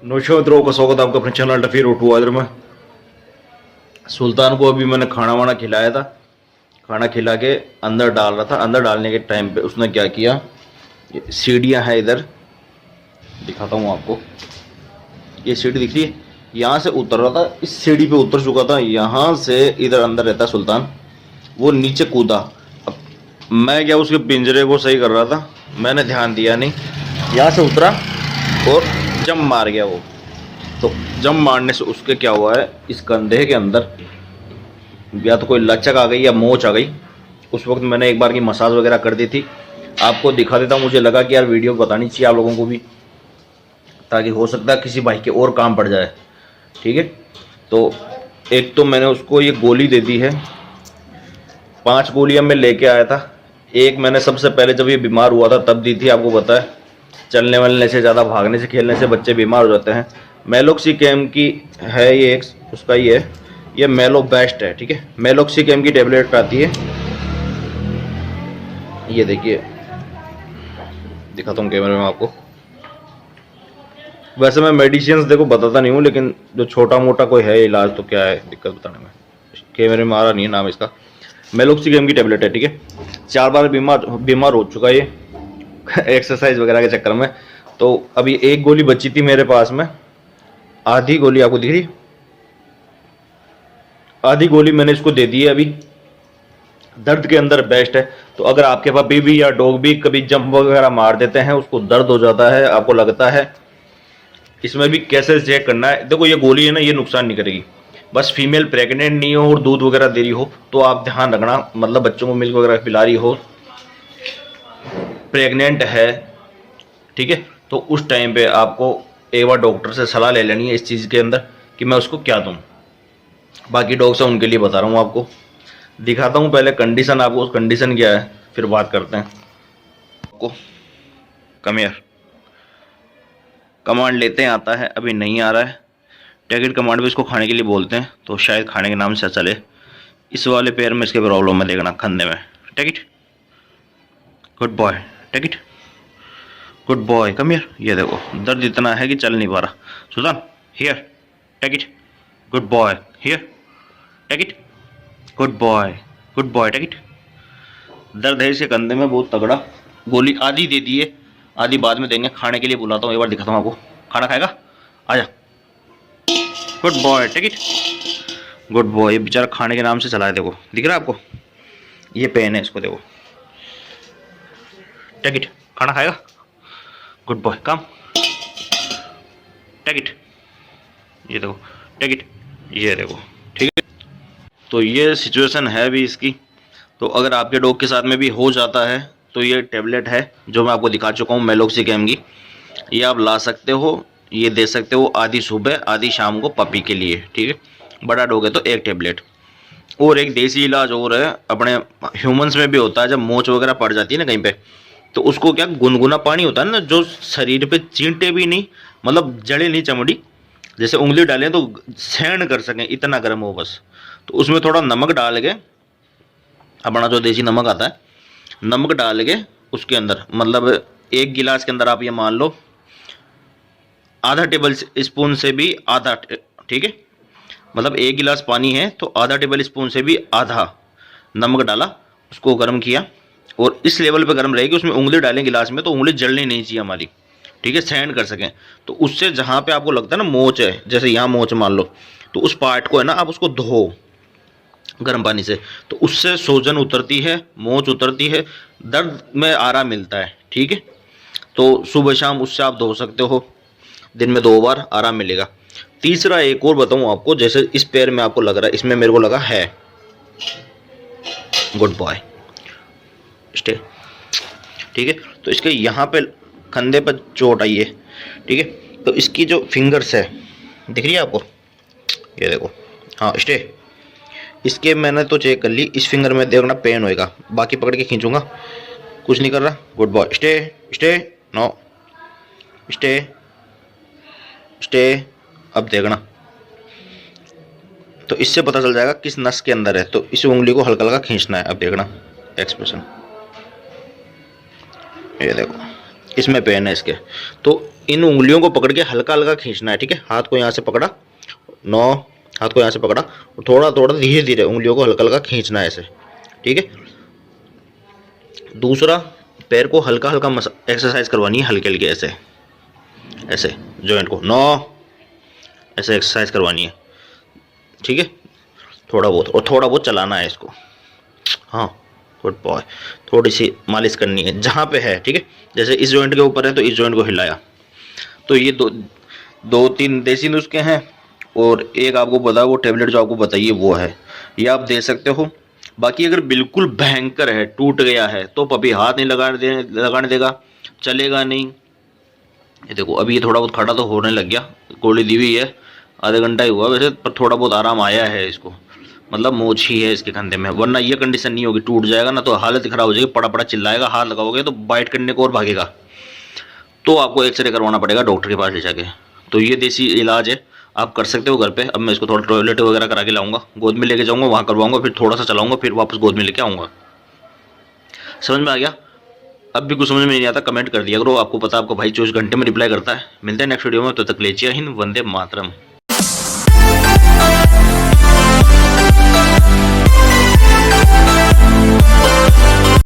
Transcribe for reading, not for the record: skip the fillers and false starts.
नमस्कार मित्रों का स्वागत है आपका अपने चैनल टफी रोटू आदर में। सुल्तान को अभी मैंने खाना वाना खिलाया था। खाना खिला के अंदर डाल रहा था। अंदर डालने के टाइम पे उसने क्या किया, ये सीढ़ियाँ हैं, इधर दिखाता हूँ आपको। ये सीढ़ी दिख रही है, यहाँ से उतर रहा था, इस सीढ़ी पे उतर चुका था। यहाँ से इधर अंदर रहता है सुल्तान, वो नीचे कूदा। अब मैं क्या उसके पिंजरे को सही कर रहा था, मैंने ध्यान दिया नहीं, यहाँ से उतरा और जंप मार गया वो। तो जंप मारने से उसके क्या हुआ है, इस कंधे के अंदर या तो कोई लचक आ गई या मोच आ गई। उस वक्त मैंने एक बार की मसाज वगैरह कर दी थी, आपको दिखा देता हूँ। मुझे लगा कि यार वीडियो बतानी चाहिए आप लोगों को भी, ताकि हो सकता है किसी भाई के और काम पड़ जाए। ठीक है, तो एक तो मैंने उसको ये गोली दे दी है, 5 गोलियां मैं लेके आया था। एक मैंने सबसे पहले जब ये बीमार हुआ था तब दी थी, आपको पता है चलने वलने से, ज़्यादा भागने से खेलने से बच्चे बीमार हो जाते हैं। मेलोक्सिकैम की है ये, एक उसका ही है, ये मेलो बेस्ट है। ठीक है, मेलोक्सिकैम की टेबलेट आती है, ये देखिए, दिखाता हूँ कैमरे में आपको। वैसे मैं मेडिसिन देखो बताता नहीं हूँ, लेकिन जो छोटा मोटा कोई है इलाज तो क्या है दिक्कत बताने में, कैमरे में आ रहा नहीं है नाम इसका। मेलोक्सिकैम की टेबलेट है। ठीक है, 4 बार बीमार हो चुका ये एक्सरसाइज वगैरह के चक्कर में। तो अभी एक गोली बची थी मेरे पास में, आधी गोली आपको दिख रही, आधी गोली मैंने इसको दे दी है। अभी दर्द के अंदर बेस्ट है। तो अगर आपके पास बेबी या डॉग भी कभी जंप वगैरह मार देते हैं, उसको दर्द हो जाता है, आपको लगता है, इसमें भी कैसे चेक करना है। देखो ये गोली है ना, ये नुकसान नहीं करेगी, बस फीमेल प्रेग्नेंट नहीं हो और दूध वगैरह दे रही हो तो आप ध्यान रखना, मतलब बच्चों को मिल्क वगैरह पिला रही हो, प्रेग्नेंट है, ठीक है, तो उस टाइम पे आपको एक बार डॉक्टर से सलाह ले लेनी है इस चीज़ के अंदर कि मैं उसको क्या दूँ। बाकी डॉग्स हैं उनके लिए बता रहा हूँ आपको। दिखाता हूँ पहले कंडीशन आपको, उस कंडीशन क्या है फिर बात करते हैं। आपको कम यार कमांड लेते हैं, आता है, अभी नहीं आ रहा है। टैकेट कमांड भी इसको खाने के लिए बोलते हैं, तो शायद खाने के नाम से चले। इस वाले पैर में इसके प्रॉब्लम है, देखना कंधे में। टैकेट, गुड बॉय, टैकेट, गुड बॉय, कम हियर। ये देखो दर्द इतना है कि चल नहीं पा रहा। Sultan here, take it, good boy, here, take it, good boy, good boy, take it. दर्द है इसके कंधे में बहुत तगड़ा। गोली आधी दे दी है, आधी बाद में देंगे। खाने के लिए बुलाता हूँ, एक बार दिखाता हूँ आपको। खाना खाएगा, आजा, good boy, take it, good boy. ये बेचारा खाने के नाम से चला है, देखो दिख रहा है आपको, ये पेन है इसको, देखो, टेक इट, खाना खाएगा, good boy, come, take it, ये देखो, टेक इट, ये देखो, ठीक है। तो ये सिचुएशन है अभी इसकी। तो अगर आपके डॉग के साथ में भी हो जाता है तो ये टेबलेट है जो मैं आपको दिखा चुका हूँ, मेलोक्सिकैम की, ये आप ला सकते हो, ये दे सकते हो आधी सुबह आधी शाम को पपी के लिए। ठीक है, बड़ा डॉग है तो एक टेबलेट। और एक देसी इलाज और है, अपने ह्यूमंस में भी होता है, जब मोच वगैरह पड़ जाती है ना कहीं पे, तो उसको क्या, गुनगुना पानी होता है ना, जो शरीर पे चींटे भी नहीं, मतलब जड़े नहीं, चमड़ी जैसे उंगली डालें तो सहन कर सकें, इतना गर्म हो बस। तो उसमें थोड़ा नमक डाल के, अपना जो देसी नमक आता है, नमक डाल के उसके अंदर, मतलब 1 गिलास के अंदर आप ये मान लो आधा टेबल स्पून से भी आधा, ठीक है, मतलब 1 गिलास पानी है तो आधा टेबल स्पून से भी आधा नमक डाला, उसको गर्म किया, और इस लेवल पे गर्म रहेगी, उसमें उंगली डालें गिलास में तो उंगली जलनी नहीं चाहिए हमारी, ठीक है, सहन कर सकें। तो उससे जहाँ पे आपको लगता है ना मोच है, जैसे यहाँ मोच मान लो, तो उस पार्ट को है ना आप उसको धो गर्म पानी से, तो उससे सूजन उतरती है, मोच उतरती है, दर्द में आराम मिलता है। ठीक है, तो सुबह शाम उससे आप धो सकते हो, दिन में 2 बार, आराम मिलेगा। तीसरा एक और बताऊँ आपको, जैसे इस पैर में आपको लग रहा है, इसमें मेरे को लगा है, गुड बॉय, स्टे, ठीक है, तो इसके यहाँ पे कंधे पर चोट आई है। ठीक है, तो इसकी जो फिंगर्स है दिख रही है आपको, ये देखो, हाँ स्टे, इसके मैंने तो चेक कर ली, इस फिंगर में देखना पेन होएगा, बाकी पकड़ के खींचूंगा, कुछ नहीं कर रहा, good boy, stay, stay, no, stay, stay. अब देखना, तो इससे पता चल जाएगा किस नस के अंदर है। तो इस उंगली को हल्का हल्का खींचना है। अब देखना एक्सप्रेशन, ये देखो इसमें पेन है इसके। तो इन उंगलियों को पकड़ के हल्का हल्का खींचना है, ठीक है। हाथ को यहाँ से पकड़ा, 9 हाथ को यहाँ से पकड़ा, थोड़ा थोड़ा धीरे धीरे उंगलियों को हल्का हल्का खींचना है ऐसे, ठीक है। दूसरा, पैर को हल्का हल्का एक्सरसाइज करवानी है, हल्के हल्के ऐसे ऐसे जॉइंट को 9 ऐसे एक्सरसाइज करवानी है, ठीक है। थोड़ा बहुत, और थोड़ा बहुत चलाना है इसको। हाँ गुड बॉय। थोड़ी सी मालिश करनी है जहाँ पे है, ठीक है। जैसे इस जॉइंट के ऊपर है तो इस जॉइंट को हिलाया। तो ये दो तीन देसी नुस्खे हैं, और एक आपको पता है वो टेबलेट जो आपको बताइए वो है, ये आप दे सकते हो। बाकी अगर बिल्कुल भयंकर है, टूट गया है, तो पपी हाथ नहीं लगाने देगा, चलेगा नहीं। ये देखो अभी ये थोड़ा बहुत खड़ा तो होने लग गया, गोली दी हुई है, आधा घंटा ही हुआ वैसे, पर थोड़ा बहुत आराम आया है इसको, मतलब मोच ही है इसके कंधे में। वरना ये कंडीशन नहीं होगी, टूट जाएगा ना तो हालत खराब हो जाएगी, पड़ा पड़ा चिल्लाएगा, हाथ लगाओगे तो बाइट करने को और भागेगा। तो आपको एक्सरे करवाना पड़ेगा डॉक्टर के पास ले जाके। तो ये देसी इलाज है, आप कर सकते हो घर पे। अब मैं इसको थोड़ा टॉयलेट वगैरह करा के लाऊंगा, गोद में लेके जाऊंगा, वहाँ करवाऊंगा, फिर थोड़ा सा चलाऊंगा, फिर वापस गोद में लेके आऊँगा। समझ में आ गया? अब भी कुछ समझ में नहीं आता कमेंट कर दिया करो, आपको पता आपका भाई 24 घंटे में रिप्लाई करता है। मिलते हैं नेक्स्ट वीडियो में, तो तक ले जय हिंद, वंदे मातरम।